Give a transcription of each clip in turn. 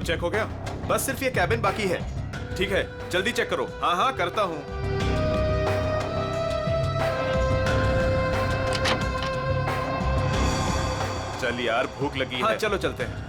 Check हो गया? बस सिर्फ ये कैबिन बाकी है। ठीक है, जल्दी चेक करो। हाँ हाँ करता हूँ। चल यार, भूख लगी है। हाँ चलो चलते हैं।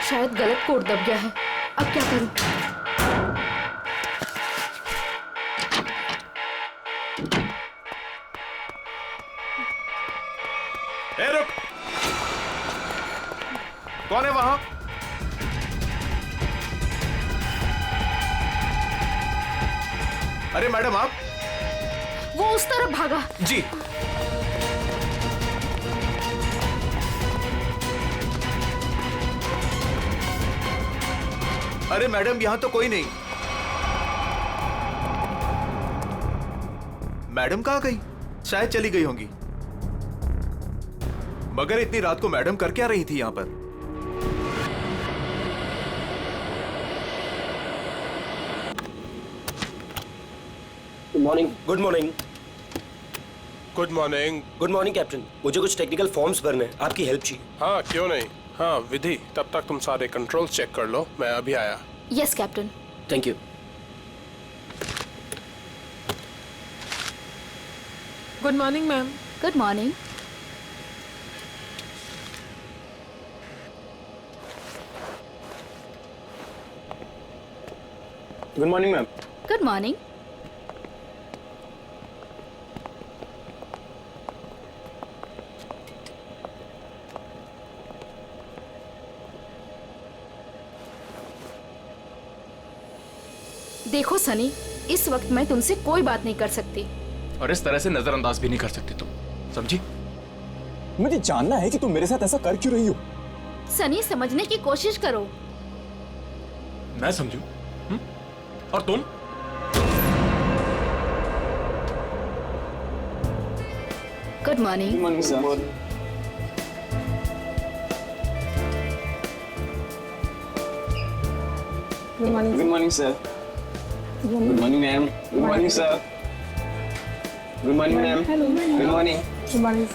शायद गलत कोड दब गया है। अब क्या करूं? ए रुक! कौन है वहां? अरे मैडम आप? वो उस तरफ भागा। जी। अरे मैडम यहां तो कोई नहीं। मैडम कहां गई? शायद चली गई होंगी। मगर इतनी रात को मैडम कर क्या रही थी यहां पर? Good morning. Good morning. Good morning. Good morning captain, मुझे कुछ टेक्निकल फॉर्म्स भरने हैं, आपकी हेल्प चाहिए। हाँ क्यों नहीं। हाँ विधि, तब तक तुम सारे कंट्रोल चेक कर लो, मैं अभी आया। Yes captain. Thank you. Good morning ma'am. Good morning. Good morning ma'am. Good morning. देखो सनी, इस वक्त मैं तुमसे कोई बात नहीं कर सकती। और इस तरह से नजरअंदाज भी नहीं कर सकती तुम, समझी? मुझे जानना है कि तुम मेरे साथ ऐसा कर क्यों रही हो। सनी समझने की कोशिश करो। मैं समझू? और तुम? Good morning. Good morning sir. Good morning. Good morning sir. Good morning ma'am. Good morning sir. Good morning ma'am. Good morning. Good morning.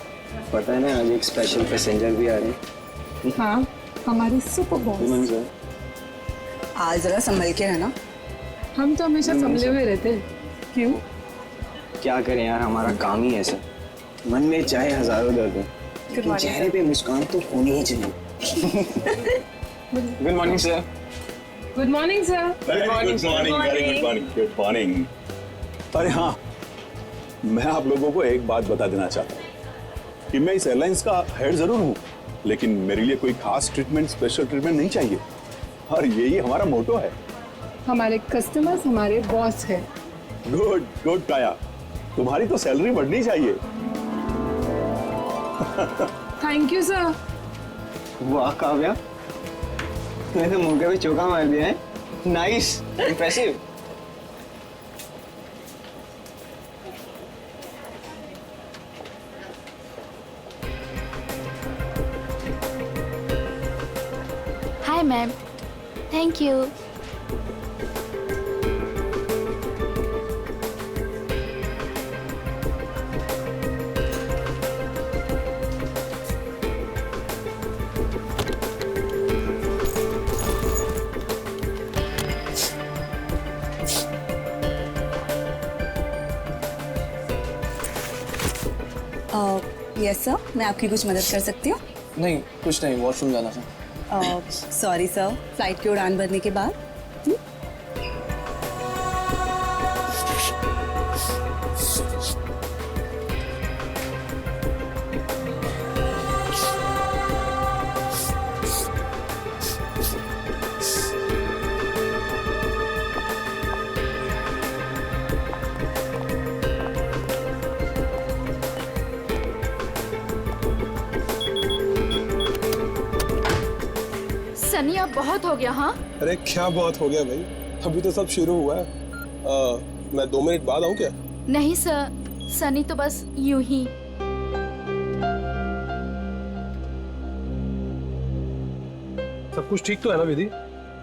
पता है ना आज एक स्पेशल पैसेंजर भी आ रहे हैं। हाँ, हमारी super good boss. Morning sir. आज जरा संभल के रहना। हम तो हमेशा संभले हुए रहते हैं। क्यों? क्या करें यार, हमारा काम ही ऐसा। मन में चाहे हजारों दर्द हो, लेकिन चेहरे पे मुस्कान तो होनी ही चाहिए। Good morning sir. Good morning sir. Good morning. Good morning. अरे हाँ, मैं आप लोगों को एक बात बता देना चाहता हूँ कि मैं इस एयरलाइंस का हेड जरूर हूँ, लेकिन मेरे लिए कोई खास ट्रीटमेंट, स्पेशल ट्रीटमेंट नहीं चाहिए। और यही हमारा मोटो है। हमारे कस्टमर्स हमारे बॉस है। गुड गुड काया, तुम्हारी तो सैलरी बढ़नी चाहिए। Thank you sir. वाह काव्या, तूने तो मुंह पे चौका मार दिया है। Nice, impressive. Hi ma'am. Thank you. Yes sir, मैं आपकी कुछ मदद कर सकती हूँ? नहीं कुछ नहीं, वॉशरूम जाना था। सॉरी सर, फ्लाइट की उड़ान भरने के बाद। सनी अब बहुत हो गया। हाँ अरे क्या बहुत हो गया भाई, अभी तो सब शुरू हुआ है। मैं 2 मिनट बाद आऊँ क्या? नहीं सर, सनी तो बस यूं ही। सब कुछ ठीक तो है ना विधि?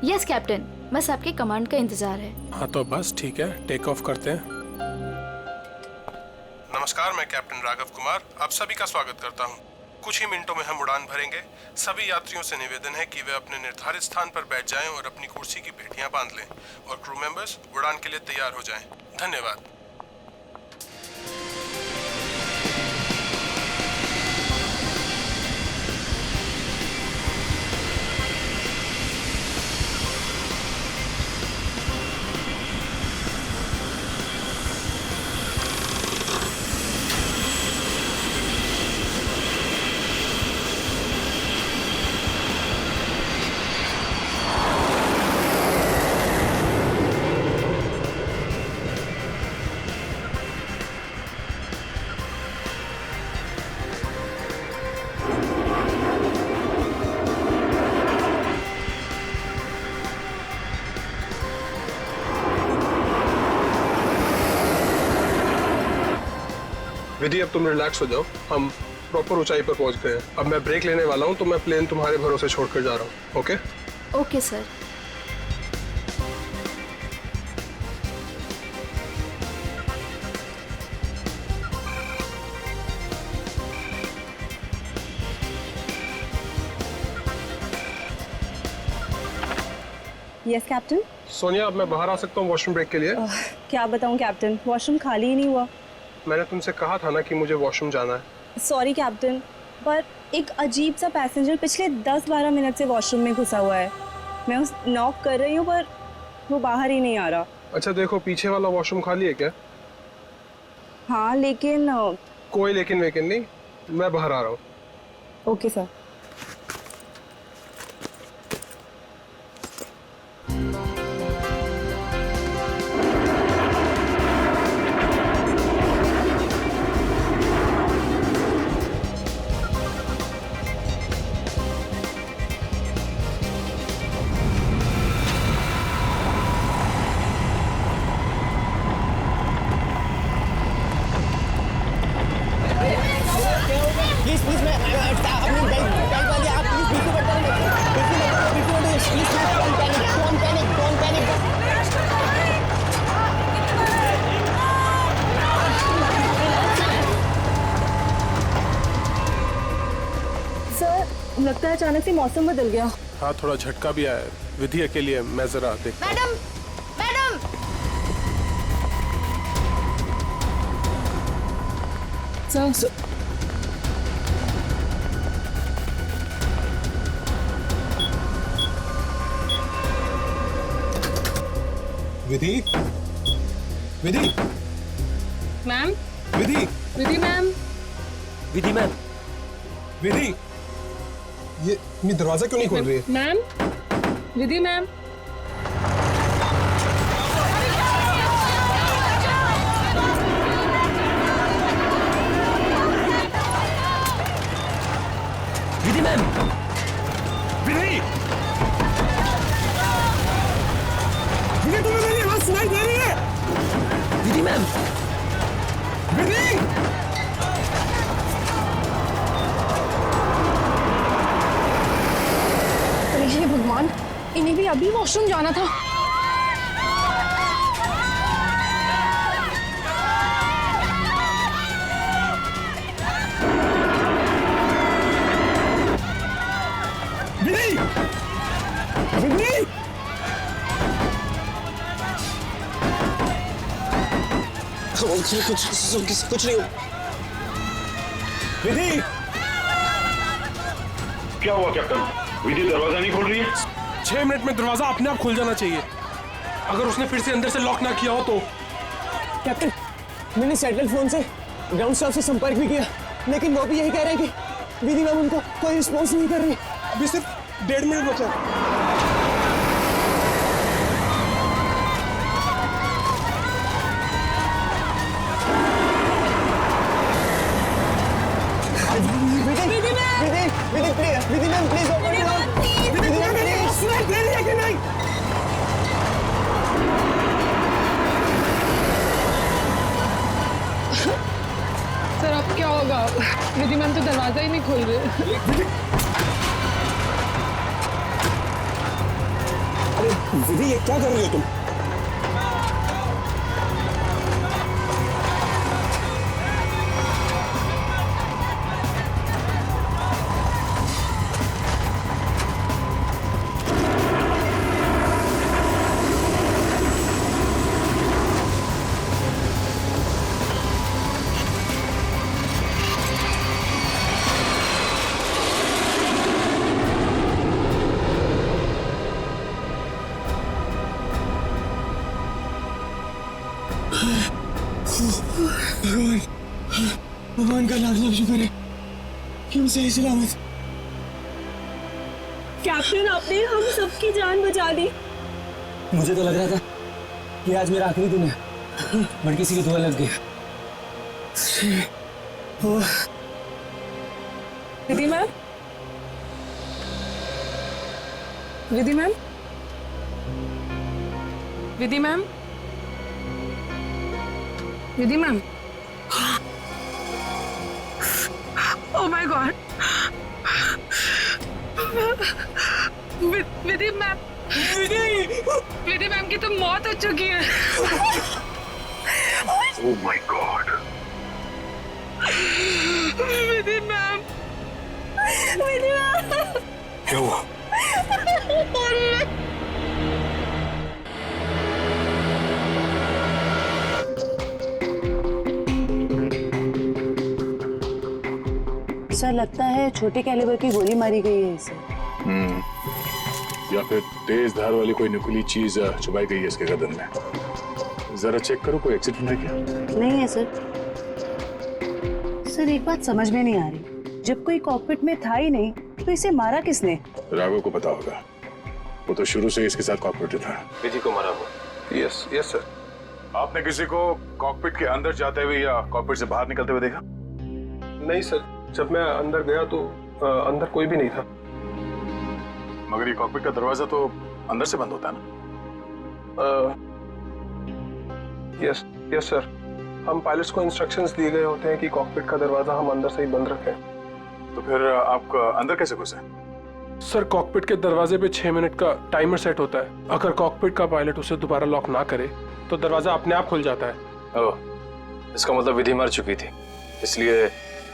यस कैप्टन, बस आपके कमांड का इंतजार है। हाँ तो बस ठीक है, टेक ऑफ करते हैं। नमस्कार, मैं कैप्टन राघव कुमार आप सभी का स्वागत करता हूँ। कुछ ही मिनटों में हम उड़ान भरेंगे। सभी यात्रियों से निवेदन है कि वे अपने निर्धारित स्थान पर बैठ जाएं और अपनी कुर्सी की पेटियां बांध लें और क्रू मेंबर्स उड़ान के लिए तैयार हो जाएं। धन्यवाद। विधि अब तुम रिलैक्स हो जाओ, हम प्रॉपर ऊंचाई पर पहुंच गए हैं। अब मैं ब्रेक लेने वाला हूं तो मैं प्लेन तुम्हारे भरोसे छोड़कर जा रहा हूं। Okay okay sir. Yes captain. Sonia, अब मैं बाहर आ सकता हूं वॉशरूम ब्रेक के लिए? क्या बताऊं कैप्टन, वॉशरूम खाली ही नहीं हुआ। मैंने तुमसे कहा था ना कि मुझे वॉशरूम जाना है। सॉरी कैप्टन, पर एक अजीब सा पैसेंजर पिछले 10-12 मिनट से वॉशरूम में घुसा हुआ है। मैं उस नॉक कर रही हूँ पर वो बाहर ही नहीं आ रहा। अच्छा देखो, पीछे वाला वॉशरूम खाली है क्या? हाँ लेकिन कोई लेकिन वेकिन नहीं, मैं बाहर आ रहा हूँ। Okay sir. प्लीज प्लीज मैं अपनी बेल्ट वाली आप प्लीज बिल्कुल मत डोंट पैनिक। सर लगता है अचानक से मौसम बदल गया। हाँ थोड़ा झटका भी आया है। विधि अकेली है, मैं जरा देखता हूं। मैडम मैडम सर विधि, विधि, मैम, विधि, विधि मैम, विधि मैम, विधि, ये दरवाजा क्यों नहीं खोल रही है? Ma'am, Vidhi ma'am. Vidhi ma'am, विधि, विधि तुम्हें मेरी आवाज सुनाई दे रही है? विधि मैम, विधि, हे भगवान, इन्हें भी अभी वॉशरूम जाना था। विधि, विधि, कुछ नहीं। विधि, क्या हुआ कैप्टन? विधि दरवाजा नहीं खोल रही है? 6 मिनट में दरवाजा अपने आप खुल जाना चाहिए। अगर उसने फिर से अंदर से लॉक ना किया हो तो। कैप्टन, मैंने सैटेलाइट फोन से ग्राउंड स्टाफ से संपर्क भी किया, लेकिन वो भी यही कह रहे हैं कि विधि मैम उनको कोई रिस्पॉन्स नहीं कर रही। अभी सिर्फ 1.5 मिनट बचा है। Vidhi ma'am, please open it. Vidhi ma'am please. सुनाई दे रही है कि नहीं? सर अब क्या होगा? विधि मैम तो दरवाजा ही नहीं खोल रहे। अरे विधि, ये क्या कर रही हो तुम? भगवान का लाख लाख शुक्र है कि हम सही सलामत। कैप्टन, आपने हम सबकी जान बचा दी। मुझे तो लग रहा था कि आज मेरा आखिरी दिन है, बट किसी की दुआ लग गई। Vidhi ma'am, Vidhi ma'am, Vidhi ma'am, Vidhi ma'am. Oh my god, Vidhi ma'am, Vidhi ma'am की तो मौत हो चुकी है। Oh my god. Vidhi ma'am, Vidhi ma'am, क्या हुआ? सर लगता है छोटे कैलिबर की गोली मारी गई है इसे। या फिर तेज धार वाली कोई नुकीली चीज छुपाई गई है इसके गर्दन में। जरा चेक करो, कोई एक्सीडेंट है क्या? नहीं है सर। सर एक बात समझ में नहीं आ रही, जब कोई कॉकपिट में था ही नहीं तो इसे मारा किसने? राघव को पता होगा, वो तो शुरू से इसके साथ कॉकपिट था। विधि को मारा हुआ। Yes yes sir. आपने किसी को कॉकपिट के अंदर जाते हुए या कॉकपिट से बाहर निकलते हुए देखा? नहीं सर, जब मैं अंदर गया तो अंदर कोई भी नहीं था। मगर ये कॉकपिट का दरवाजा तो अंदर से बंद होता है ना? Yes yes sir. हम पायलट्स को इंस्ट्रक्शंस दिए गए होते हैं कि कॉकपिट का दरवाजा हम अंदर से ही बंद रखें। तो फिर आप अंदर कैसे घुसे? सर कॉकपिट के दरवाजे पे 6 मिनट का टाइमर सेट होता है। अगर कॉकपिट का पायलट उसे दोबारा लॉक ना करे तो दरवाजा अपने आप खुल जाता है। ओह, इसका मतलब विधि मर चुकी थी, इसलिए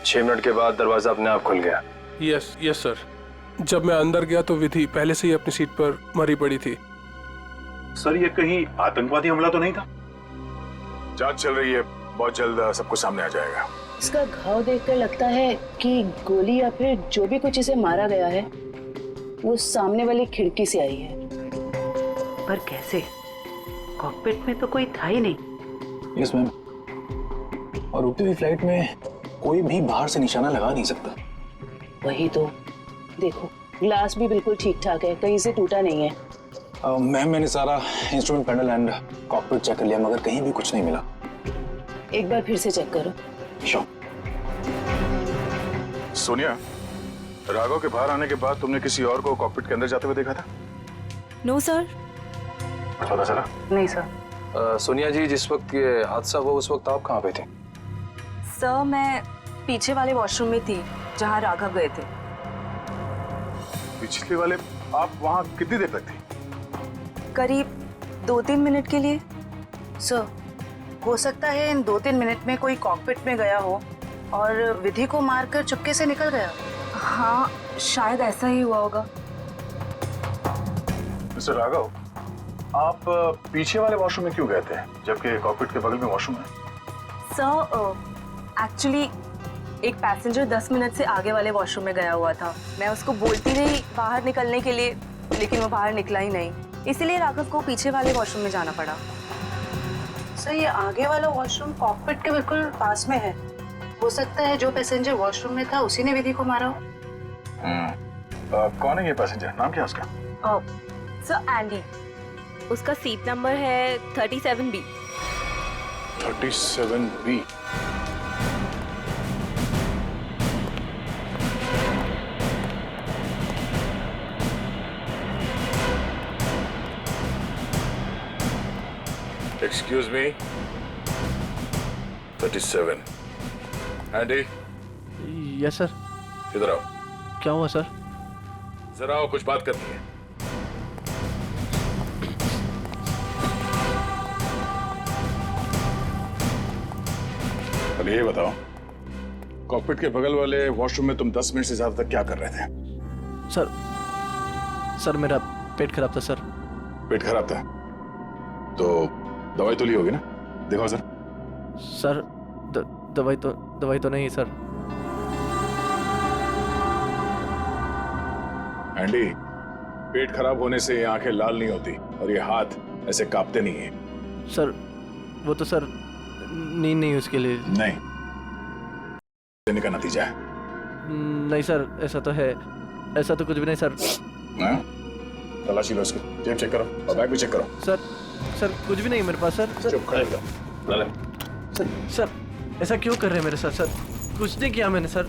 6 मिनट के बाद दरवाजा अपने आप खुल गया। Yes yes sir. जब मैं अंदर गया तो विधि पहले से ही अपनी सीट पर मरी पड़ी थी। सर ये कहीं आतंकवादी हमला तो नहीं था? जांच चल रही है, बहुत जल्द सब कुछ सामने आ जाएगा। इसका घाव देखकर लगता है कि गोली या फिर जो भी कुछ इसे मारा गया है वो सामने वाली खिड़की से आई है। पर कैसे? कॉकपिट में तो कोई था ही नहीं। यस मैम, और उड़ती हुई फ्लाइट में कोई भी बाहर से निशाना लगा नहीं सकता। वही तो, देखो ग्लास भी बिल्कुल ठीक ठाक है, कहीं से टूटा नहीं है। मैम मैंने सारा instrument panel and cockpit check कर लिया, मगर कहीं भी कुछ नहीं मिला। एक बार फिर से चेक करो। श्योर। सोनिया, राघव के बाहर आने के बाद तुमने किसी और को कॉकपिट के अंदर जाते हुए देखा था? No sir. पता चला? नहीं सर। सोनिया जी, जिस वक्त ये हादसा हुआ उस वक्त आप कहाँ पे थे? सर मैं पीछे वाले वॉशरूम में थी जहाँ राघव गए थे। पिछले वाले? आप वहाँ कितनी देर तक थी? करीब 2-3 मिनट के लिए। सर हो सकता है इन 2-3 मिनट में कोई कॉकपिट में गया हो और विधि को मारकर चुपके से निकल गया। हाँ शायद ऐसा ही हुआ होगा। मिस्टर राघव, आप पीछे वाले वॉशरूम में क्यों गए थे जबकि कॉकपिट के बगल में वॉशरूम है? सर एक्चुअली एक पैसेंजर 10 मिनट से आगे वाले वॉशरूम में गया हुआ था। मैं उसको बोलती रही बाहर निकलने के लिए, लेकिन वो बाहर निकला ही नहीं, इसीलिए राघव को पीछे वाले वॉशरूम में जाना पड़ा। सर ये आगे वाला वॉशरूम कॉकपिट के बिल्कुल पास में है। हो सकता है जो पैसेंजर वॉशरूम में था उसी ने विधि को मारा हो। कौन है ये पैसेंजर? नाम क्या है उसका? सर एंडी, उसका सीट नंबर है 37B। 37B। Excuse me 37 Andy yes sir. इधर आओ। क्या हुआ सर? जरा आओ, कुछ बात करनी है। अब ये बताओ, कॉकपिट के बगल वाले वॉशरूम में तुम 10 मिनट से ज्यादा तक क्या कर रहे थे? सर मेरा पेट खराब था सर। पेट खराब था तो दवाई तो ली होगी ना? देखो सर। सर दवाई तो नहीं सर। एंडी, पेट खराब होने से ये आंखें लाल नहीं होती और ये हाथ ऐसे कांपते नहीं है। सर वो तो सर नींद नहीं उसके लिए। नहीं, देने का नतीजा है। नहीं सर, ऐसा तो है, ऐसा तो कुछ भी नहीं सर। हाँ? तलाशी लो उसकी, जेब चेक करो और बैग भी चेक करो। सर कुछ भी नहीं मेरे पास सर। चुप खड़े रहो। सर ऐसा क्यों कर रहे हैं मेरे साथ सर? कुछ नहीं किया मैंने सर।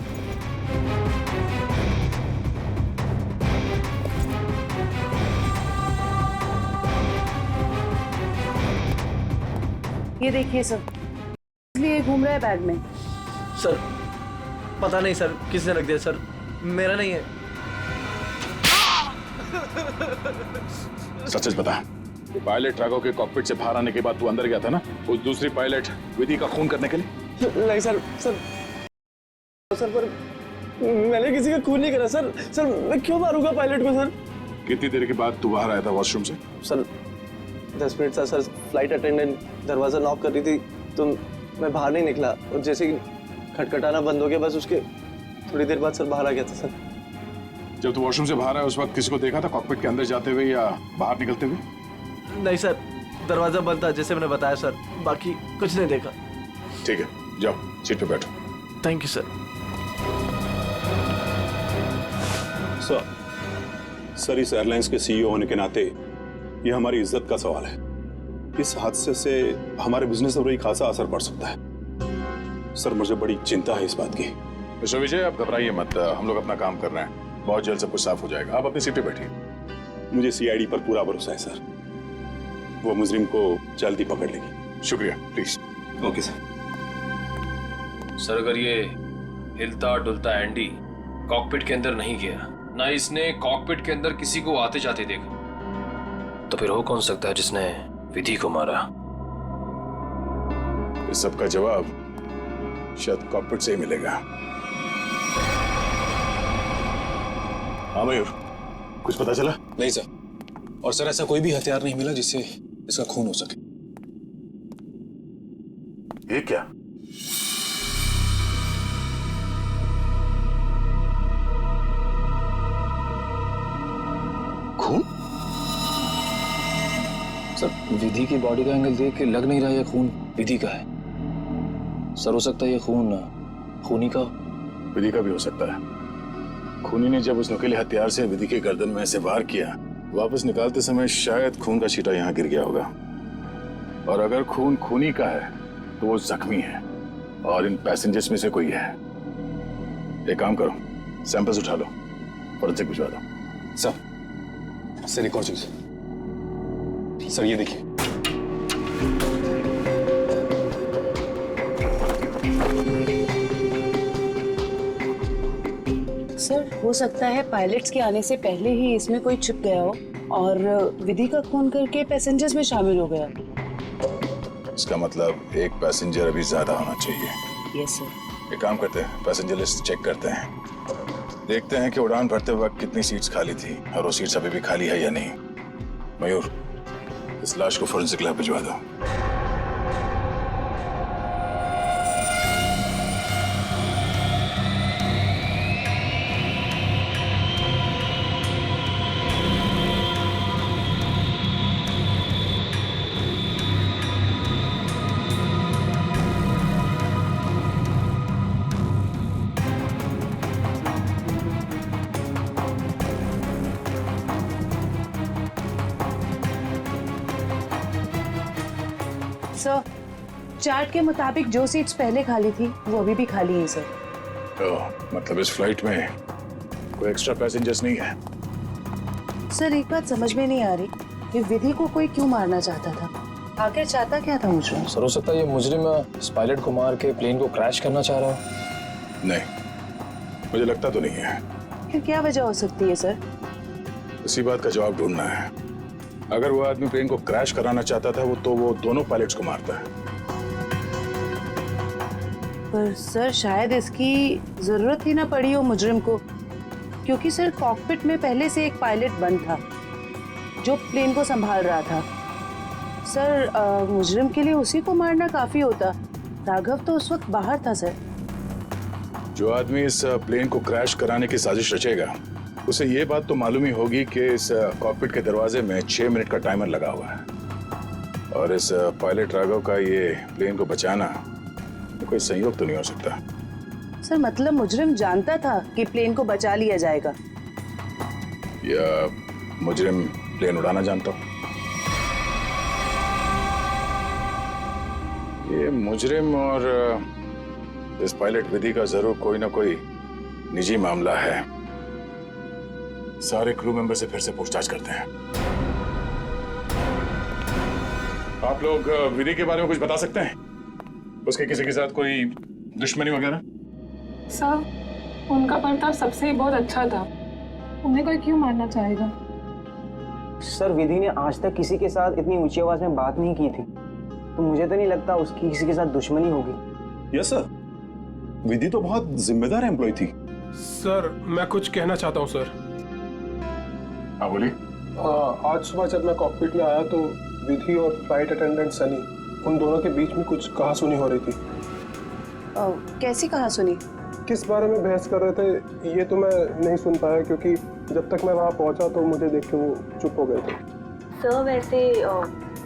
ये देखिए सर, इसलिए घूम रहा है बैग में। सर पता नहीं सर किसने रख दिया सर, मेरा नहीं है। सच बता, पायलट राघव के कॉकपिट से बाहर आने के बाद तू अंदर गया था ना, उस दूसरी पायलट विधि का खून करने के लिए? नहीं सर पर मैंने किसी का खून नहीं करा सर। मैं क्यों मारूंगा पायलट को सर? कितनी देर के बाद तू बाहर आया था वॉशरूम से? सर 10 मिनट था सर। फ्लाइट अटेंडेंट दरवाजा नॉक कर रही थी तो मैं बाहर नहीं निकला और जैसे ही खटखटाना बंद हो गया बस उसके थोड़ी देर बाद सर बाहर आ गया था सर। जब तू वॉशरूम से बाहर आया उस वक्त किसी को देखा था कॉकपिट के अंदर जाते हुए या बाहर निकलते हुए? नहीं सर, दरवाजा बंद था जैसे मैंने बताया सर, बाकी कुछ नहीं देखा। ठीक है, जाओ सीट पे बैठो। Thank you sir. सर इस एयरलाइंस के सीईओ होने के नाते ये हमारी इज्जत का सवाल है। इस हादसे से हमारे बिजनेस पर भी खासा असर पड़ सकता है। सर मुझे बड़ी चिंता है इस बात की। मिस्टर विजय, आप घबराइए मत, हम लोग अपना काम कर रहे हैं, बहुत जल्द सब कुछ साफ हो जाएगा। आप अपनी सीट पे बैठिए। मुझे सीआईडी पर पूरा भरोसा है सर, वो मुजरिम को जल्दी पकड़ लेगी। शुक्रिया, प्लीज। Okay sir. सर अगर ये हिलता डुलता एंडी कॉकपिट के अंदर नहीं गया, ना इसने कॉकपिट के अंदर किसी को आते जाते देखा, तो फिर हो कौन सकता है जिसने विधि को मारा? इस सब का जवाब शायद कॉकपिट से ही मिलेगा। हाँ मयूर, कुछ पता चला? नहीं सर, और सर ऐसा कोई भी हथियार नहीं मिला जिससे इसका खून हो सके। ये क्या? खून? सर विधि की बॉडी का एंगल देख के लग नहीं रहा ये खून विधि का है। सर हो सकता है ये खून खूनी का। विधि का भी हो सकता है। खूनी ने जब उस नुकीले हथियार से विधि के गर्दन में ऐसे वार किया, वापस निकालते समय शायद खून का छींटा यहाँ गिर गया होगा। और अगर खून खूनी का है तो वो जख्मी है और इन पैसेंजर्स में से कोई है। एक काम करो, सैंपल्स उठा लो, फॉरेंसिक भिजवा दो। सर एक और चीज सर, ये देखिए। सर हो सकता है पायलट्स के आने से पहले ही इसमें कोई छिप गया हो और विधि का खून करके पैसेंजर्स में शामिल हो गया। इसका मतलब एक पैसेंजर अभी ज्यादा होना चाहिए। Yes sir. एक काम करते हैं, पैसेंजर लिस्ट चेक करते हैं, देखते हैं कि उड़ान भरते वक्त कितनी सीट्स खाली थी और वो सीट्स अभी भी खाली है या नहीं। मयूर, इस लाश को फोरेंसिक लैब भिजवा दो। सर चार्ट के मुताबिक जो सीट्स पहले खाली थी वो अभी भी खाली है सर। मतलब इस फ्लाइट में कोई एक्स्ट्रा पैसेंजर्स नहीं है? सर एक बात समझ में नहीं आ रही कि विधि को कोई क्यों मारना चाहता था। आखिर चाहता क्या था मुझे? सर हो सकता है ये मुजरिम इस पायलट को मार के प्लेन को क्रैश करना चाह रहा हो। नहीं, मुझे लगता तो नहीं है। फिर क्या वजह हो सकती है सर? इसी बात का जवाब ढूंढना है। अगर वो आदमी प्लेन को क्रैश कराना चाहता था वो दोनों पायलट्स को मारता है। पर सर शायद इसकी जरूरत ही ना पड़ी हो मुजरिम को, क्योंकि सर कॉकपिट में पहले से एक पायलट बंद था जो प्लेन को संभाल रहा था। सर मुजरिम के लिए उसी को मारना काफी होता। राघव तो उस वक्त बाहर था सर। जो आदमी इस प्लेन को क्रैश कराने की साजिश रचेगा उसे ये बात तो मालूम ही होगी कि इस कॉकपिट के दरवाजे में 6 मिनट का टाइमर लगा हुआ है, और इस पायलट राघव का ये प्लेन को बचाना कोई संयोग तो नहीं हो सकता। सर मतलब मुजरिम जानता था कि प्लेन को बचा लिया जाएगा, या मुजरिम प्लेन उड़ाना जानता हो? ये मुजरिम और इस पायलट विधि का जरूर कोई ना कोई निजी मामला है। सारे क्रू मेंबर से फिर से पूछताछ करते हैं। आप लोग विधि के बारे में कुछ बता सकते हैं? उसके किसी के साथ कोई दुश्मनी वगैरह? सर उनका बर्ताव सबसे बहुत अच्छा था, उन्हें कोई क्यों मारना चाहेगा? सर विधि ने आज तक किसी के साथ इतनी ऊंची आवाज में बात नहीं की थी, तो मुझे तो नहीं लगता उसकी किसी के साथ दुश्मनी होगी। यस सर, विधि तो बहुत जिम्मेदार एम्प्लॉय थी। सर मैं कुछ कहना चाहता हूँ सर। हाँ बोलिए। आज सुबह जब मैं कॉकपिट में आया तो विधि और फ्लाइट अटेंडेंट सनी, उन दोनों के बीच में कुछ कहासुनी हो रही थी। कैसी कहासुनी? किस बारे में बहस कर रहे थे ये तो मैं नहीं सुन पाया, क्योंकि जब तक मैं वहाँ पहुँचा तो मुझे देख के वो चुप हो गए थे। सर वैसे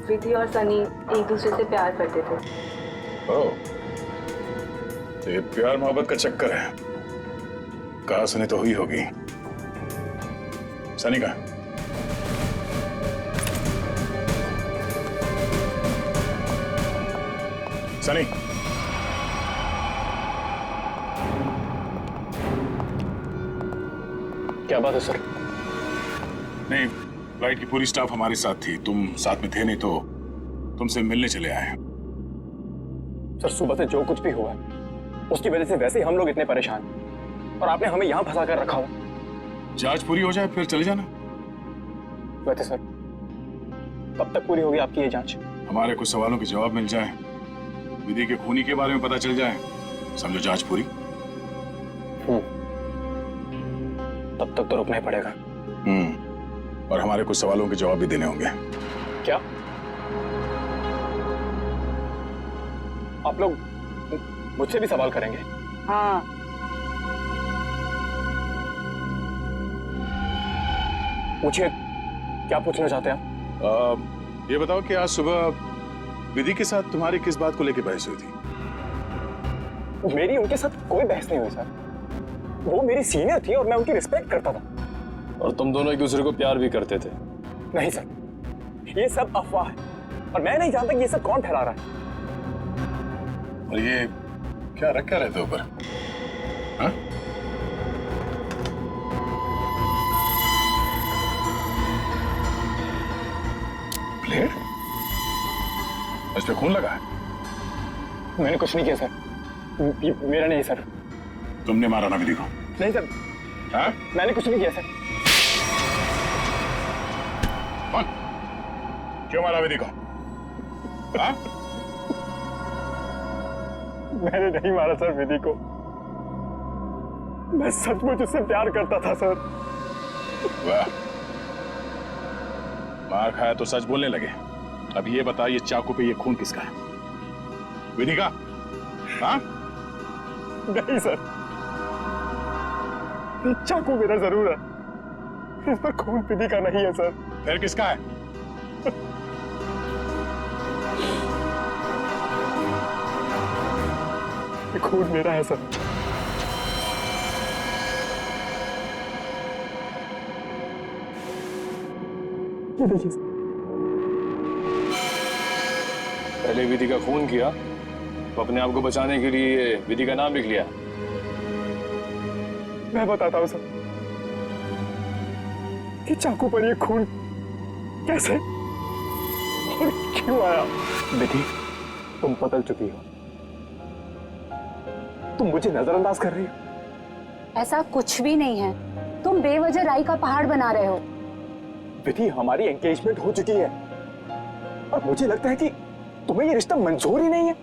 विधि और सनी एक दूसरे से प्यार करते थे। ओह, तो ये प्यार मोहब्बत का चक्कर है। कहासुनी तो हुई होगी। सनी का सनी, क्या बात है सर? नहीं, फ्लाइट की पूरी स्टाफ हमारे साथ थी, तुम साथ में थे नहीं तो तुमसे मिलने चले आए। सर सुबह से जो कुछ भी हुआ उसकी वजह से वैसे ही हम लोग इतने परेशान, और आपने हमें यहाँ फंसा कर रखा हुआ। जांच पूरी हो जाए फिर चले जाना। वैसे सर कब तक पूरी होगी आपकी ये जांच? हमारे कुछ सवालों के जवाब मिल जाए, विधि के खूनी के बारे में पता चल जाए, समझो जांच पूरी। तब तक तो रुकना ही पड़ेगा। और हमारे कुछ सवालों के जवाब भी देने होंगे। क्या आप लोग मुझसे भी सवाल करेंगे? हाँ। पूछिए, क्या पूछना चाहते हैं आप? ये बताओ कि आज सुबह विधि के साथ तुम्हारी किस बात को लेकर बहस हुई थी? मेरी उनके साथ कोई बहस नहीं हुई सर। वो मेरी सीनियर थी और मैं उनकी रिस्पेक्ट करता था। और तुम दोनों एक दूसरे को प्यार भी करते थे? नहीं सर, ये सब अफवाह है और मैं नहीं जानता कि ये सब कौन फैला रहा है। और ये क्या रख क्या रहते ऊपर? हाँ? प्लेट? इस पे खून लगा है? मैंने कुछ नहीं किया सर। ये मेरा नहीं सर। तुमने मारा ना विधि को? नहीं सर। हाँ? मैंने कुछ नहीं किया सर। कौन? क्यों मारा विधि को? हाँ? मैंने नहीं मारा सर विधि को। मैं सचमुच उससे प्यार करता था सर। वाह, मार खाया तो सच बोलने लगे। अब ये बता, ये चाकू पे ये खून किसका है? विधि का? हाँ? नहीं सर, ये चाकू मेरा जरूर है, इस पर खून विधि का नहीं है सर। फिर किसका है? ये खून मेरा है सर। ये देखिए सर। पहले विधि का खून किया तो अपने आप को बचाने के लिए विधि का नाम लिख लिया। मैं बताता हूं सर कि चाकू पर ये खून कैसे और क्यों आया? विधि, तुम बदल चुकी हो। तुम मुझे नजरअंदाज कर रही हो। ऐसा कुछ भी नहीं है, तुम बेवजह राई का पहाड़ बना रहे हो। विधि, हमारी एंगेजमेंट हो चुकी है और मुझे लगता है कि तुम्हें ये रिश्ता मंजूर ही नहीं है।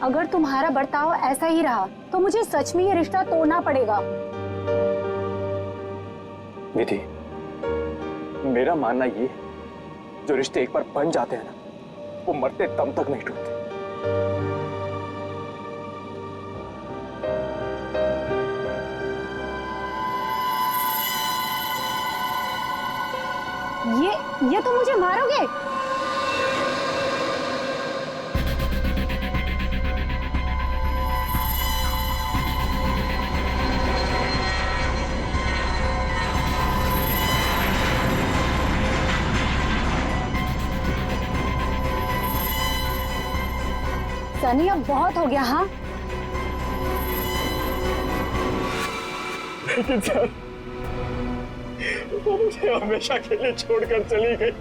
अगर तुम्हारा बर्ताव ऐसा ही रहा तो मुझे सच में ये रिश्ता तोड़ना पड़ेगा। विधि, मेरा मानना ये है, जो रिश्ते एक बार बन जाते हैं ना, वो मरते दम तक नहीं टूटते। ये तुम मुझे मारोगे? सनी, अब बहुत हो गया। हाँ, लेकिन सर, वो मुझे हमेशा के लिए छोड़कर चली गई।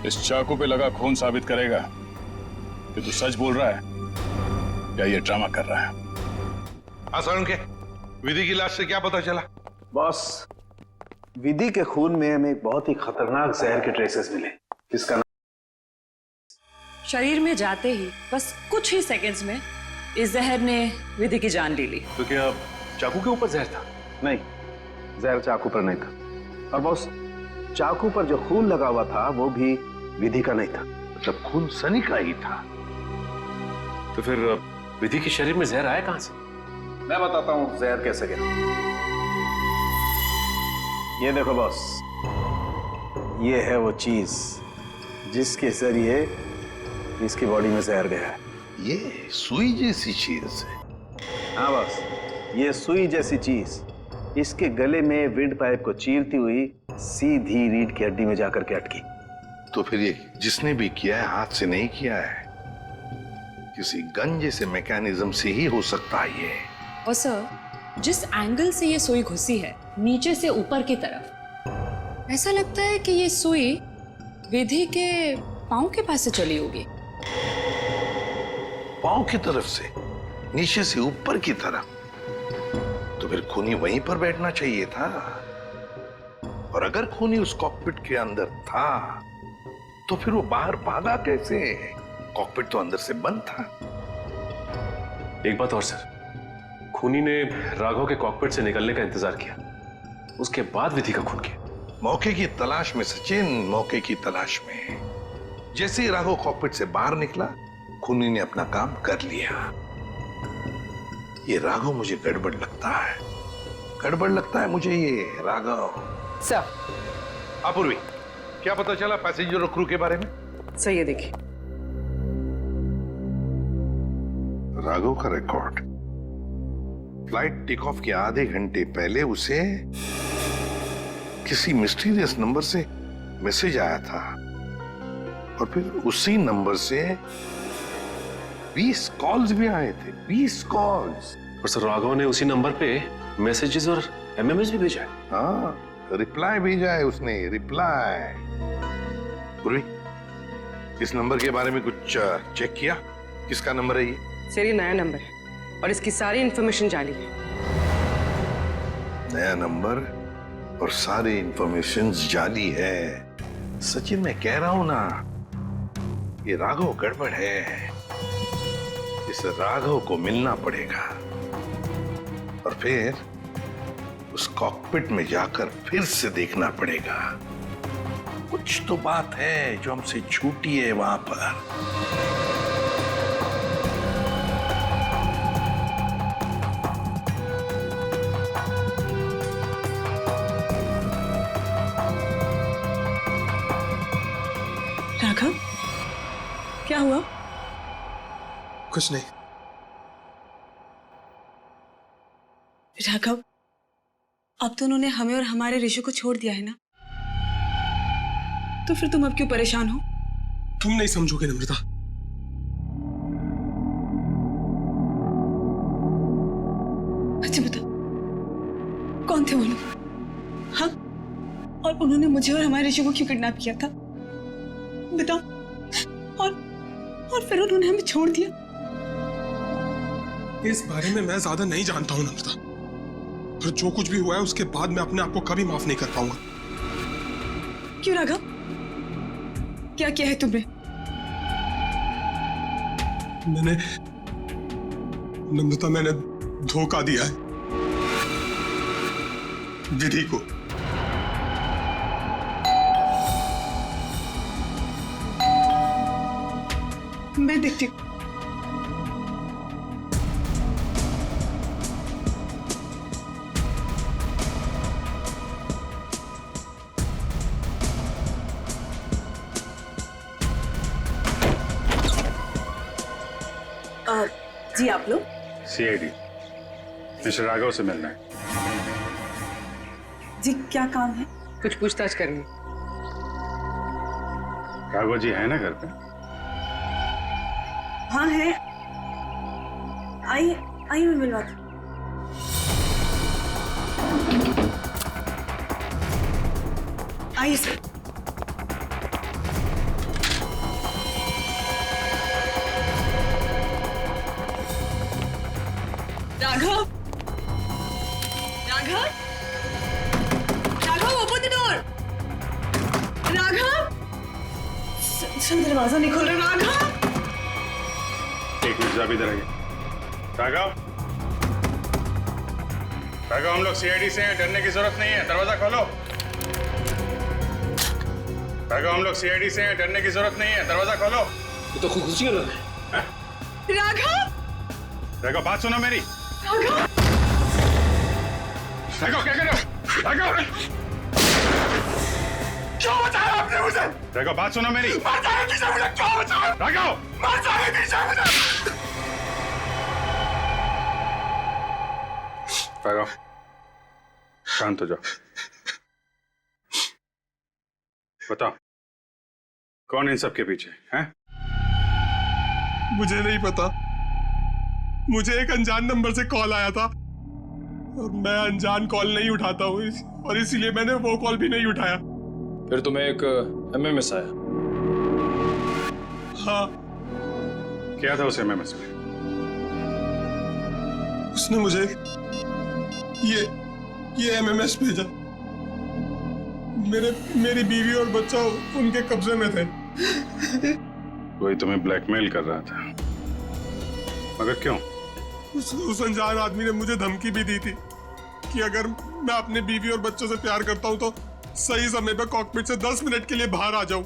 इस चाकू पे लगा खून साबित करेगा कि तू सच बोल रहा है या ये ड्रामा कर रहा है। सर, उनके विधि की लाश से क्या पता चला? बॉस, विधि के खून में हमें एक बहुत ही खतरनाक जहर के ट्रेसेस मिले, जिसका शरीर में जाते ही बस कुछ ही सेकंड्स में इस जहर ने विधि की जान ले ली। तो क्या चाकू के ऊपर जहर था? नहीं, जहर चाकू पर नहीं था। और बॉस, चाकू पर जो खून लगा हुआ था वो भी विधि का नहीं था। मतलब खून सनी का ही था। तो फिर विधि के शरीर में जहर आया कहां से? मैं बताता हूं जहर कैसे गया। ये देखो बॉस, ये है वो चीज जिसके जरिए इसकी बॉडी में जहर गया है। ये सुई जैसी चीज है। हाँ बॉस, ये सुई जैसी चीज इसके गले में विंड पाइप को चीरती हुई सीधी रीढ़ की हड्डी में जाकर के अटकी। तो फिर ये जिसने भी किया है हाथ से नहीं किया है, किसी गन जैसे मैकेनिज्म से ही हो सकता है ये। और सर, जिस एंगल से ये सुई घुसी है, नीचे से ऊपर की तरफ, ऐसा लगता है कि ये सुई विधि के पांव के पास से चली होगी। पांव की तरफ से, नीचे से ऊपर की तरफ? तो फिर खूनी वहीं पर बैठना चाहिए था। और अगर खूनी उस कॉकपिट के अंदर था तो फिर वो बाहर भागा कैसे? कॉकपिट तो अंदर से बंद था। एक बात और सर, खूनी ने राघव के कॉकपिट से निकलने का इंतजार किया, उसके बाद विधि का खून किया। मौके की तलाश में सचिन, मौके की तलाश में। जैसे ही राघव कॉकपिट से बाहर निकला, खूनी ने अपना काम कर लिया। ये राघव मुझे गड़बड़ लगता है, गड़बड़ लगता है मुझे ये राघव। सर, अपूर्वी, क्या पता चला पैसेंजर और क्रू के बारे में? सर ये देखिए, राघव का रिकॉर्ड। फ्लाइट टेक ऑफ के आधे घंटे पहले उसे किसी मिस्टीरियस नंबर से मैसेज आया था और फिर उसी नंबर से 20 कॉल्स भी आए थे। 20 कॉल्स। और सर, राघव ने उसी नंबर पे मैसेजेस और एमएमएस भी भेजा है। हाँ, रिप्लाई भेजा है उसने, रिप्लाई। पूर्वी, इस नंबर के बारे में कुछ चेक किया? किसका नंबर है ये? सर ये नया नंबर है और इसकी सारी इंफॉर्मेशन जाली है। नया नंबर और सारी इंफॉर्मेशन जाली है। सचिन, मैं कह रहा हूं ना, ये राघव गड़बड़ है। इस राघव को मिलना पड़ेगा और फिर उस कॉकपिट में जाकर फिर से देखना पड़ेगा। कुछ तो बात है जो हमसे छूटी है वहां पर। राघव, क्या हुआ? कुछ नहीं। राघव, अब तो उन्होंने हमें और हमारे ऋषि को छोड़ दिया है ना, तो फिर तुम अब क्यों परेशान हो? तुम नहीं समझोगे नम्रता। अच्छा बता, कौन थे वो लोग? हाँ, और उन्होंने मुझे और हमारे ऋषि को क्यों किडनैप किया था बताओ। और फिर उन्होंने हमें छोड़ दिया। इस बारे में मैं ज्यादा नहीं जानता हूं नम्रता, पर जो कुछ भी हुआ है उसके बाद मैं अपने आप को कभी माफ नहीं कर पाऊंगा। क्यों राघव, क्या किया है तुमने? नम्रता मैंने धोखा दिया है विधि को। मैं देखती हूँ। जी आप लोग? सीआईडी मिस्टर राघव से मिलना है। जी क्या काम है? कुछ पूछताछ करनी। राघव जी है ना घर पे? हाँ है, आइए मैं मिलवाती हूँ। आइए sir. Raghav, open the door. Raghav, sir दरवाजा नहीं खोल रहा। राघव, एक मिनट आप इधर आइए। राघव, हम लोग सीआईडी से हैं, डरने की जरूरत नहीं है, दरवाजा खोलो। राघव, हम लोग सीआईडी से हैं, डरने की जरूरत नहीं है, दरवाजा खोलो। ये तो खुशी हो रहा है। राघव बात सुनो मेरी। राघव क्या कर रहे हो? राघव क्यों बचाया आपने मुझे? राघव बात सुनो मेरी। मर जाने दीजिए मुझे, क्यों बचाया? राघव मर जाने दीजिए मुझे। राघव शांत हो जाओ। बताओ कौन इन सब के पीछे है? मुझे नहीं पता, मुझे एक अनजान नंबर से कॉल आया था और मैं अनजान कॉल नहीं उठाता हूँ और इसीलिए मैंने वो कॉल भी नहीं उठाया। फिर तुम्हें एक एमएमएस आया? हाँ। क्या था उस एमएमएस में? उसने मुझे ये एमएमएस भेजा। मेरी बीवी और बच्चा उनके कब्जे में थे। कोई तुम्हें ब्लैकमेल कर रहा था, मगर क्यों? उस अनजान आदमी ने मुझे धमकी भी दी थी कि अगर मैं अपने बीवी और बच्चों से प्यार करता हूं तो सही समय पर कॉकपिट से 10 मिनट के लिए बाहर आ जाऊं।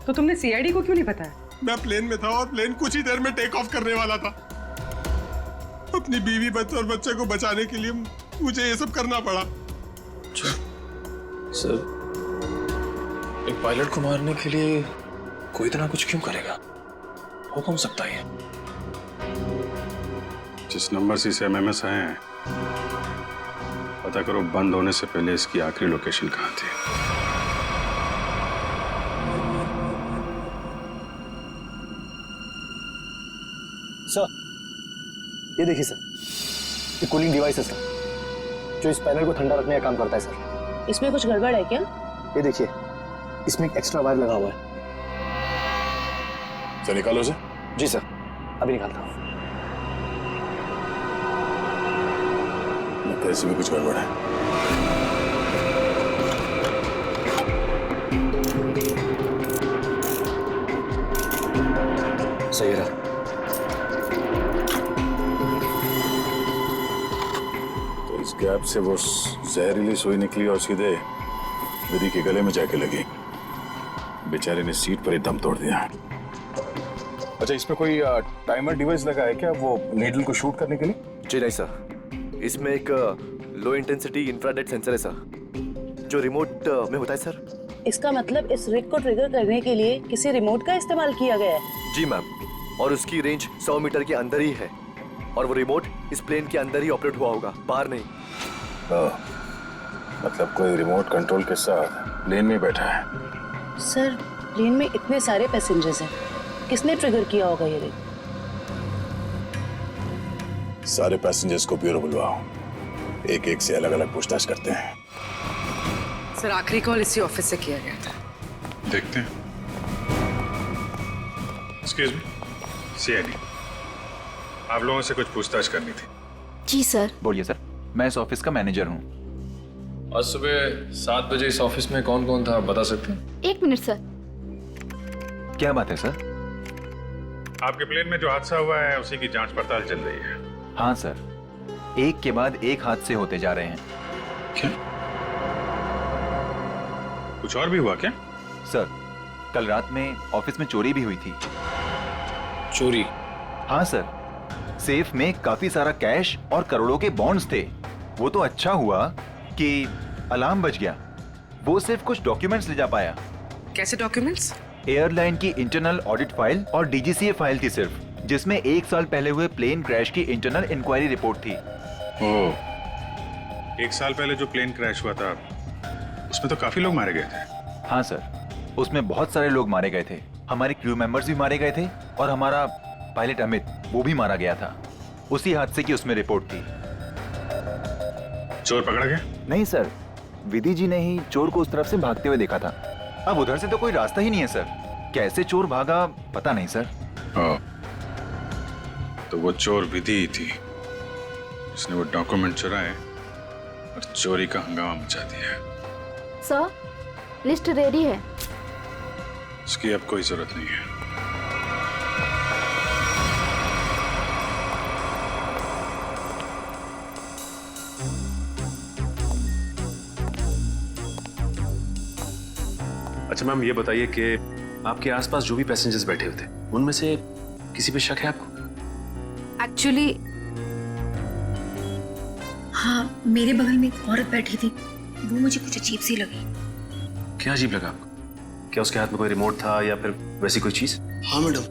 तो तुमने सीआईडी को क्यों नहीं बताया? मैं प्लेन में था और प्लेन कुछ ही देर में टेक ऑफ करने वाला था। अपनी बीवी बच्चे और बच्चे को बचाने के लिए मुझे ये सब करना पड़ा। सर, एक पायलट को मारने के लिए कोई इतना कुछ क्यों करेगा? हो कौन सकता है? जिस नंबर से इसे एमएमएस आए हैं, पता करो बंद होने से पहले इसकी आखिरी लोकेशन कहाँ थी। सर, ये देखिए सर, ये कूलिंग डिवाइस है सर, जो इस पैनल को ठंडा रखने का काम करता है सर। इसमें कुछ गड़बड़ है क्या? ये देखिए, इसमें एक एक्स्ट्रा वायर लगा हुआ है। सर निकालो उसे। जी सर, अभी निकालता हूँ। लगता है इसमें कुछ गड़बड़ है। सही रहा। तो इस गैप से वो जहरीली सुई निकली और सीधे विधि के गले में जाके लगी। बेचारे ने सीट पर ही दम तोड़ दिया। अच्छा, इसमें कोई टाइमर डिवाइस लगा है क्या वो नीडल को शूट करने के लिए? जी नहीं सर, इसमें एक लो इंटेंसिटी इंफ्रारेड सेंसर है सर, जो रिमोट में होता है सर। इसका मतलब इस रिग को ट्रिगर करने के लिए किसी रिमोट का इस्तेमाल किया गया है? जी मैम, और उसकी रेंज 100 मीटर के अंदर ही है और वो रिमोट इस प्लेन के अंदर ही ऑपरेट हुआ होगा, बाहर नहीं। मतलब कोई रिमोट कंट्रोल के साथ प्लेन में बैठा है। सर, प्लेन में इतने सारे पैसेंजर्स हैं, किसने ट्रिगर किया होगा ये रिग? सारे पैसेंजर्स को ब्यूरो बुलवाओ, एक एक से अलग अलग पूछताछ करते हैं। सर आखिरी कॉल इसी ऑफिस से किया गया था। देखते हैं। एक्सक्यूज मी, सीआईडी, आप लोगों से कुछ पूछताछ करनी थी। जी सर। बोलिए सर, मैं इस ऑफिस का मैनेजर हूँ। आज सुबह 7 बजे इस ऑफिस में कौन कौन था आप बता सकते हैं? 1 मिनट सर। क्या बात है सर? आपके प्लेन में जो हादसा हुआ है उसी की जांच पड़ताल चल रही है। हाँ सर, एक के बाद एक हादसे होते जा रहे हैं। क्या? कुछ और भी हुआ क्या? सर, कल रात में ऑफिस में चोरी भी हुई थी। चोरी? हाँ सर, सेफ में काफी सारा कैश और करोड़ों के बॉन्ड्स थे। वो तो अच्छा हुआ कि अलार्म बज गया। वो सिर्फ कुछ डॉक्यूमेंट्स ले जा पाया। कैसे डॉक्यूमेंट्स? एयरलाइन की इंटरनल ऑडिट फाइल और डीजीसीए फाइल थी सिर्फ, जिसमें 1 साल पहले हुए प्लेन क्रैश की इंटरनल इंक्वायरी रिपोर्ट थी। ओह, 1 साल पहले जो प्लेन क्रैश हुआ था उसमें तो काफी लोग मारे गए थे। हाँ सर, उसमें बहुत सारे लोग मारे गए थे। हमारे क्रू मेंबर्स भी मारे गए थे और हमारा पायलट अमित, वो भी मारा गया था। उसी हादसे की उसमें रिपोर्ट थी। चोर पकड़ा गया? नहीं सर, विधि जी ने ही चोर को उस तरफ से भागते हुए देखा था। अब उधर से तो कोई रास्ता ही नहीं है सर। कैसे चोर भागा पता नहीं सर। तो वो चोर विधि ही थी जिसने वो डॉक्यूमेंट चुराए और चोरी का हंगामा मचा दिया। सर, लिस्ट रेडी है। इसकी अब कोई जरूरत नहीं है। अच्छा मैम, ये बताइए कि आपके आसपास जो भी पैसेंजर्स बैठे हुए थे उनमें से किसी पे शक है आपको? एक्चुअली हाँ, मेरे बगल में एक औरत बैठी थी, वो मुझे कुछ अजीब सी लगी। क्या अजीब लगा आपको? क्या उसके हाथ में कोई रिमोट था या फिर वैसी कोई चीज? हाँ मैडम,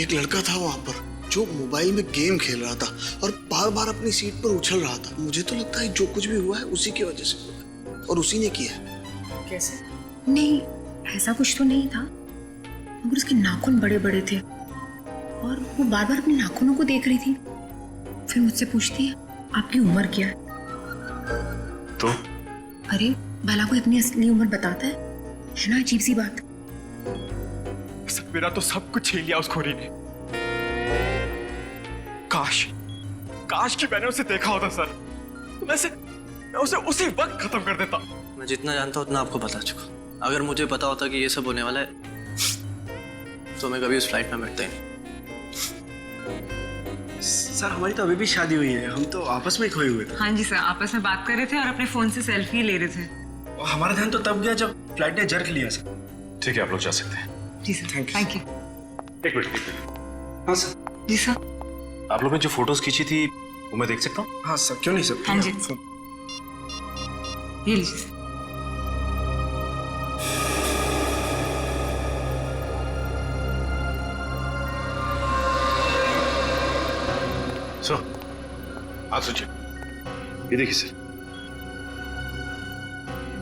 एक लड़का था वहाँ पर जो मोबाइल में गेम खेल रहा था और बार बार अपनी सीट पर उछल रहा था। मुझे तो लगता है जो कुछ भी हुआ है उसी की वजह से हुआ है और उसी ने किया है। कैसे? नहीं, ऐसा कुछ तो नहीं था, मगर उसके नाखून बड़े बड़े थे और वो बार बार अपने नाखूनों को देख रही थी। फिर मुझसे पूछती है, आपकी उम्र क्या है? तो? अरे भला कोई अपनी असली उम्र बताता है ना? अजीब सी बात। सर, मेरा तो सब कुछ छीन लिया उस खोरी ने। काश कि मैंने उसे देखा होता सर, तो मैं उसे उसी वक्त खत्म कर देता। मैं जितना जानता हूँ उतना आपको बता चुका। अगर मुझे पता होता कि ये सब होने वाला है तो मैं कभी उस फ्लाइट में बैठता ही नहीं। सर, हमारी तो अभी भी शादी हुई है, हम तो आपस में ही खोए हुए थे। हाँ जी सर, आपस में बात कर रहे थे और अपने फोन से सेल्फी ले रहे थे। और हमारा ध्यान तो तब गया जब फ्लाइट ने जर्क लिया सर। ठीक है, आप लोग जा सकते हैं। जी सर, थैंक यू। एक मिनट। हाँ सर। जी सर। आप लोग ने जो फोटोज खींची थी वो मैं देख सकता हूँ? हाँ सर, क्यों नहीं सर। हाँ जी, ये लीजिए। हाँ सोचिए, ये देखिए सर,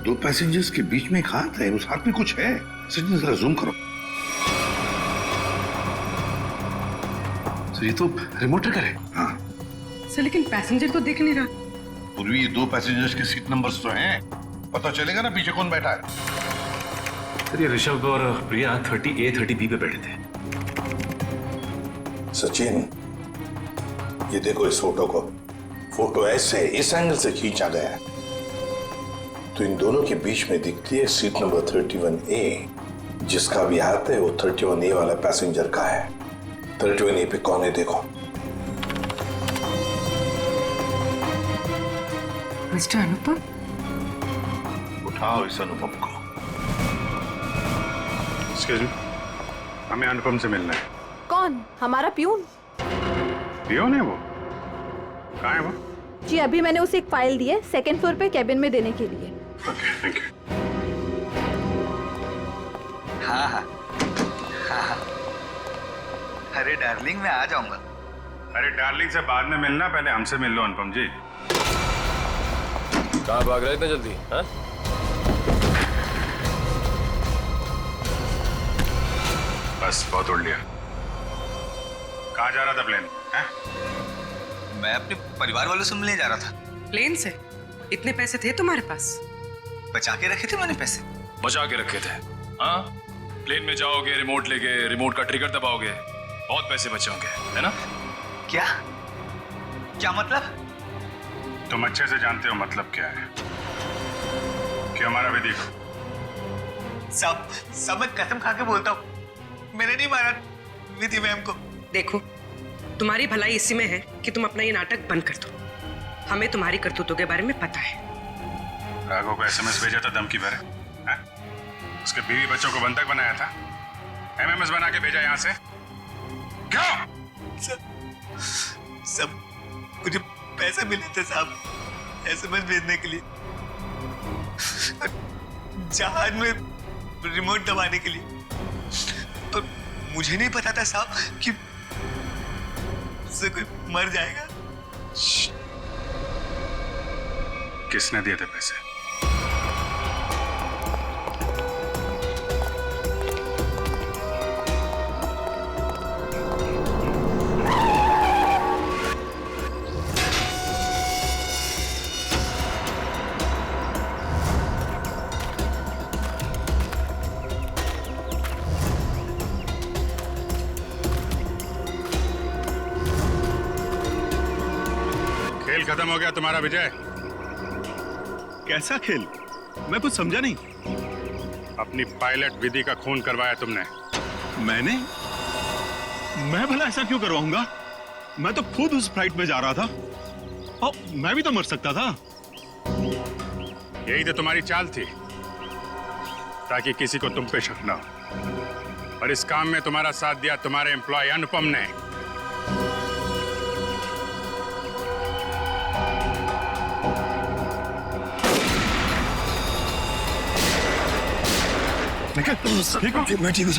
2 पैसेंजर्स के बीच में एक हाथ है, उस हाथ में कुछ है। सचिन जरा जूम करो। सर ये तो रिमोट ट्रिगर है। हाँ सर, लेकिन पैसेंजर तो दिख नहीं रहा। पूर्वी, ये 2 पैसेंजर्स के सीट नंबर्स तो हैं, पता चलेगा ना पीछे कौन बैठा है। सर ये ऋषभ और प्रिया 30A 30B पे बैठे थे। सचिन, ये देखो इस फोटो को। फोटो ऐसे इस एंगल से खींचा गया है तो इन दोनों के बीच में दिखती है सीट नंबर 31A। जिसका भी हाथ है वो 31A वाला पैसेंजर का है। 31A पे कौन है देखो। मिस्टर अनुपम। उठाओ इस अनुपम को। एक्सक्यूज मी, हमें अनुपम से मिलना है। कौन? हमारा प्यून। पियोन है वो? कहाँ है वो? जी, अभी मैंने उसे एक फाइल दी है 2nd फ्लोर पे कैबिन में देने के लिए। Okay, thank you. हाँ। अरे डार्लिंग, मैं आ जाऊंगा। अरे डार्लिंग से बाद में मिलना, पहले हमसे मिल लो अनुपम जी। कहाँ भाग रहे इतने जल्दी? हाँ? बस बहुत उड़ लिया। कहाँ जा रहा था प्लेन? मैं अपने परिवार वालों से मिलने जा रहा था। प्लेन से? इतने पैसे थे तुम्हारे पास? बचा के रखे थे मैंने पैसे। बचा के रखे थे? हाँ, प्लेन में जाओगे, रिमोट लेके रिमोट का ट्रिगर दबाओगे, बहुत पैसे बचे होंगे, है ना? क्या क्या मतलब? तुम अच्छे से जानते हो मतलब क्या है। क्यों मारा विधि को? सब मैं कसम खा के बोलता हूँ, मैंने नहीं मारा विधि मैम को। देखो, तुम्हारी भलाई इसी में है कि तुम अपना ये नाटक बंद कर दो। हमें तुम्हारी करतूतों के बारे में पता है। राघव को एसएमएस भेजा था धमकी भरे, उसके बीवी बच्चों को बंधक बनाया था, एमएमएस बना के भेजा यहाँ से। क्यों? सब मुझे पैसे मिले थे साहब एसएमएस भेजने के लिए, जहाज में रिमोट दबाने के लिए, और मुझे नहीं पता था साहब कि उससे कोई मर जाएगा। किसने दिए थे पैसे? खेल खत्म हो गया तुम्हारा विजय। कैसा खेल? मैं कुछ समझा नहीं। अपनी पायलट विधि का खून करवाया तुमने। मैंने? मैं भला ऐसा क्यों करवाऊंगा? मैं तो खुद उस फ्लाइट में जा रहा था और मैं भी तो मर सकता था। यही तो तुम्हारी चाल थी, ताकि किसी को तुम पे शक ना हो। और इस काम में तुम्हारा साथ दिया तुम्हारे एम्प्लॉय अनुपम ने। ठीक हो? मैं ठीक हूँ।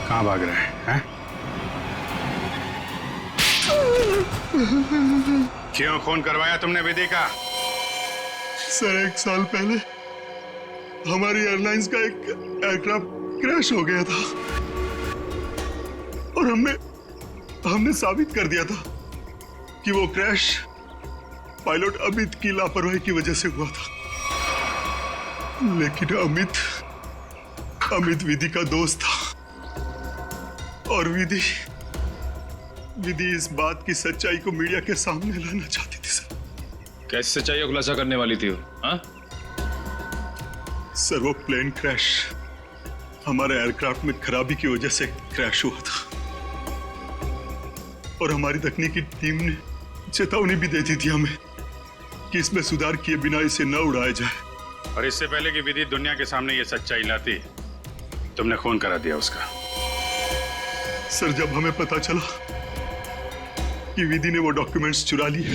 कहाँ भाग रहे हैं? क्यों खून करवाया तुमने विधि का? सर, 1 साल पहले हमारी एयरलाइंस का एक एयरक्राफ्ट क्रैश हो गया था और हमने साबित कर दिया था कि वो क्रैश पायलट अमित की लापरवाही की वजह से हुआ था। लेकिन अमित विधि का दोस्त था और विधि इस बात की सच्चाई को मीडिया के सामने लाना चाहती थी सर। कैसे सच्चाई का खुलासा करने वाली थी वो? हाँ? सर, वो प्लेन क्रैश हमारे एयरक्राफ्ट में खराबी की वजह से क्रैश हुआ था और हमारी तकनीकी टीम ने चेतावनी भी दे दी थी हमें कि इसमें सुधार किए बिना इसे न उड़ाया जाए। और इससे पहले कि विधि दुनिया के सामने ये सच्चाई लाती, तुमने खून करा दिया उसका। सर, जब हमें पता चला कि विधि ने वो डॉक्यूमेंट्स चुरा लिए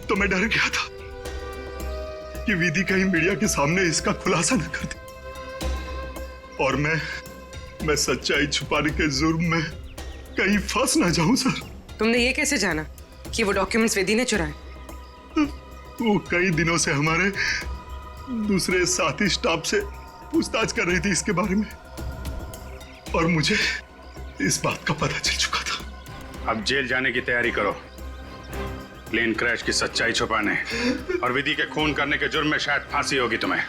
तो मैं डर गया था कि विधि कहीं मीडिया के सामने इसका खुलासा न कर दे और मैं सच्चाई छुपाने के जुर्म में कहीं फंस ना जाऊं। सर, तुमने ये कैसे जाना कि वो डॉक्यूमेंट्स विधि ने चुराए? वो कई दिनों से हमारे दूसरे साथी स्टाफ से पूछताछ कर रही थी इसके बारे में और मुझे इस बात का पता चल चुका था। अब जेल जाने की तैयारी करो, प्लेन क्रैश की सच्चाई छुपाने और विधि के खून करने के जुर्म में शायद फांसी होगी तुम्हें।